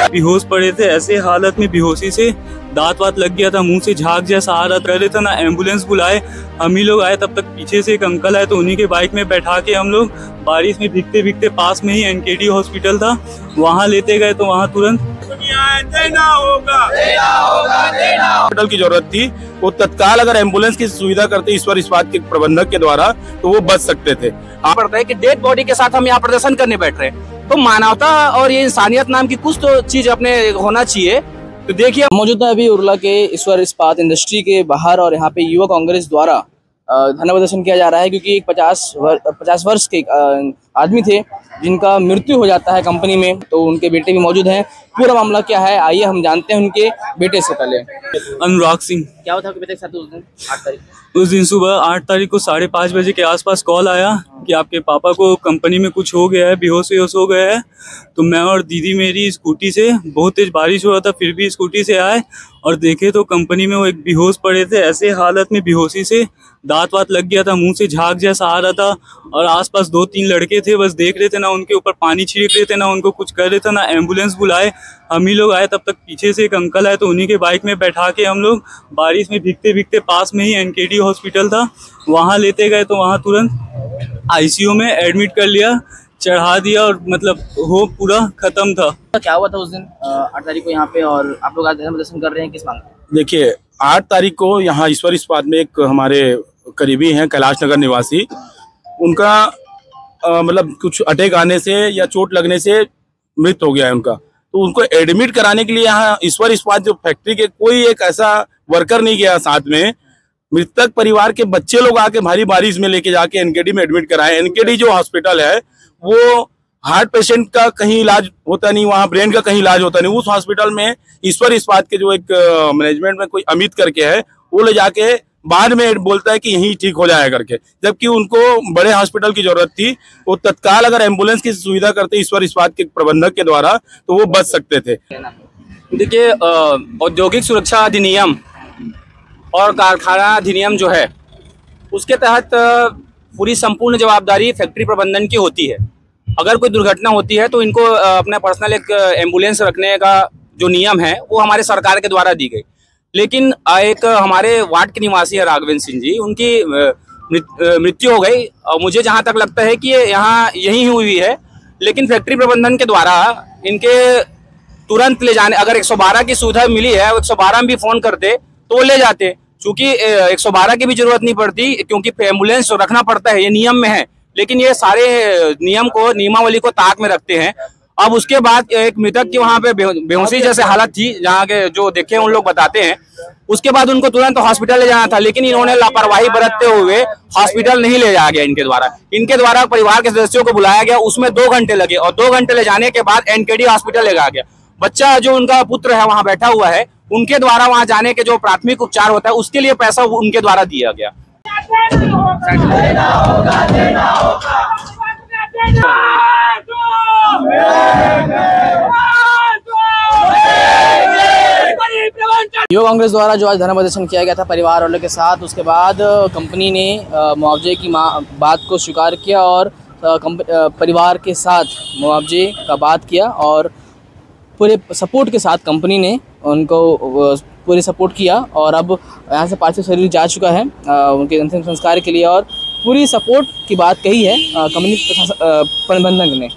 बेहोश पड़े थे। ऐसे हालत में बेहोशी से दांत वात लग गया था, मुंह से झाग जैसा आ रहा था। रहे थे ना एम्बुलेंस बुलाए, हम ही लोग आए, तब तक पीछे से एक अंकल आए तो उन्हीं के बाइक में बैठा के हम लोग बारिश में भीगते भीगते पास में ही एनकेडी हॉस्पिटल था वहाँ लेते गए। तो वहाँ तुरंत देना होगा। हॉस्पिटल की जरूरत थी, वो तत्काल अगर एम्बुलेंस की सुविधा करते ईश्वर इस्पात के प्रबंधक के द्वारा तो वो बच सकते थे। पड़ता है कि डेड बॉडी के साथ हम यहाँ प्रदर्शन करने बैठ रहे हैं, तो मानवता और ये इंसानियत नाम की कुछ तो चीज अपने होना चाहिए। तो देखिए मौजूद है अभी उरला के ईश्वर इस्पात इंडस्ट्री के बाहर, और यहाँ पे युवा कांग्रेस द्वारा धरना प्रदर्शन किया जा रहा है, क्योंकि एक 50 वर्ष के आदमी थे जिनका मृत्यु हो जाता है कंपनी में, तो उनके बेटे भी मौजूद हैं। पूरा मामला क्या है आइए हम जानते हैं उनके बेटे से। पहले अनुराग सिंह। क्या हुआ था बेटे के साथ उस दिन 8 तारीख? उस दिन सुबह 8 तारीख को 5:30 बजे के आसपास कॉल आया कि आपके पापा को कंपनी में कुछ हो गया है, बेहोश हो गया है। तो मैं और दीदी मेरी स्कूटी से, बहुत तेज बारिश हो रहा था फिर भी स्कूटी से आए और देखे तो कंपनी में वो एक बेहोश पड़े थे। ऐसे हालत में बेहोशी से दांत वात लग गया था, मुंह से झाग जैसा आ रहा था, और आसपास 2-3 लड़के थे, बस देख रहे थे ना, उनके ऊपर पानी छिड़क रहे थे ना, उनको कुछ कर रहे थे ना। एम्बुलेंस बुलाए, हम ही लोग आए, तब तक पीछे से एक अंकल आए तो उन्हीं के बाइक में बैठा के हम लोग बारिश में भीगते भीगते पास में ही एनकेडी हॉस्पिटल था वहाँ लेते गए। तो वहाँ तुरंत आईसीयू में एडमिट कर लिया, चढ़ा दिया, और मतलब हो पूरा खत्म था। क्या हुआ था उस दिन 8 तारीख को यहाँ पे, और आप लोग आज धरना प्रदर्शन कर रहे हैं किस मांग? देखिए 8 तारीख को यहाँ ईश्वर इस्पात में एक हमारे करीबी हैं कैलाश नगर निवासी, उनका मतलब कुछ अटैक आने से या चोट लगने से मृत हो गया है उनका। तो उनको एडमिट कराने के लिए यहाँ ईश्वर इस्पात जो फैक्ट्री के कोई एक ऐसा वर्कर नहीं गया साथ में। मृतक परिवार के बच्चे लोग आके भारी बारिश में लेके जाके एनकेडी में एडमिट कराए। एनकेडी जो हॉस्पिटल है वो हार्ट पेशेंट का कहीं इलाज होता नहीं, वहाँ ब्रेन का कहीं इलाज होता नहीं। उस हॉस्पिटल में ईश्वर इस्पात के जो एक मैनेजमेंट में कोई अमित करके है, वो ले जाके बाद में बोलता है कि यहीं ठीक हो जाएगा करके, जबकि उनको बड़े हॉस्पिटल की जरूरत थी। वो तत्काल अगर एम्बुलेंस की सुविधा करते ईश्वर इस्पात के प्रबंधक के द्वारा तो वो बच सकते थे। देखिए औद्योगिक सुरक्षा अधिनियम और कारखाना अधिनियम जो है उसके तहत पूरी संपूर्ण जवाबदारी फैक्ट्री प्रबंधन की होती है। अगर कोई दुर्घटना होती है तो इनको अपना पर्सनल एक एम्बुलेंस रखने का जो नियम है वो हमारे सरकार के द्वारा दी गई। लेकिन एक हमारे वार्ड के निवासी है राघवेंद्र सिंह जी, उनकी मृत्यु हो गई। मुझे जहां तक लगता है कि यहाँ यही हुई है, लेकिन फैक्ट्री प्रबंधन के द्वारा इनके तुरंत ले जाने, अगर 112 की सुविधा मिली है, 112 में भी फोन करते तो वो ले जाते। चूंकि 112 की भी जरूरत नहीं पड़ती, क्योंकि एम्बुलेंस रखना पड़ता है, ये नियम में है। लेकिन ये सारे नियमावली को ताक में रखते हैं। अब उसके बाद एक मृतक की वहाँ पे बेहोशी जैसे हालत थी, जहाँ के जो देखे उन लोग बताते हैं। उसके बाद उनको तुरंत हॉस्पिटल ले जाना था, लेकिन इन्होंने लापरवाही बरतते हुए हॉस्पिटल नहीं ले जाया गया इनके द्वारा परिवार के सदस्यों को बुलाया गया, उसमें 2 घंटे लगे, और 2 घंटे ले जाने के बाद एनकेडी हॉस्पिटल ले गया। बच्चा जो उनका पुत्र है वहाँ बैठा हुआ है, उनके द्वारा वहाँ जाने के जो प्राथमिक उपचार होता है उसके लिए पैसा उनके द्वारा दिया गया। युवा कांग्रेस द्वारा जो आज धरना प्रदर्शन किया गया था परिवार वालों के साथ, उसके बाद कंपनी ने मुआवजे की बात को स्वीकार किया और परिवार के साथ मुआवजे का बात किया, और पूरे सपोर्ट के साथ कंपनी ने उनको पूरे सपोर्ट किया। और अब यहाँ से पार्थिव शरीर जा चुका है उनके अंतिम संस्कार के लिए, और पूरी सपोर्ट की बात कही है कंपनी प्रबंधक ने।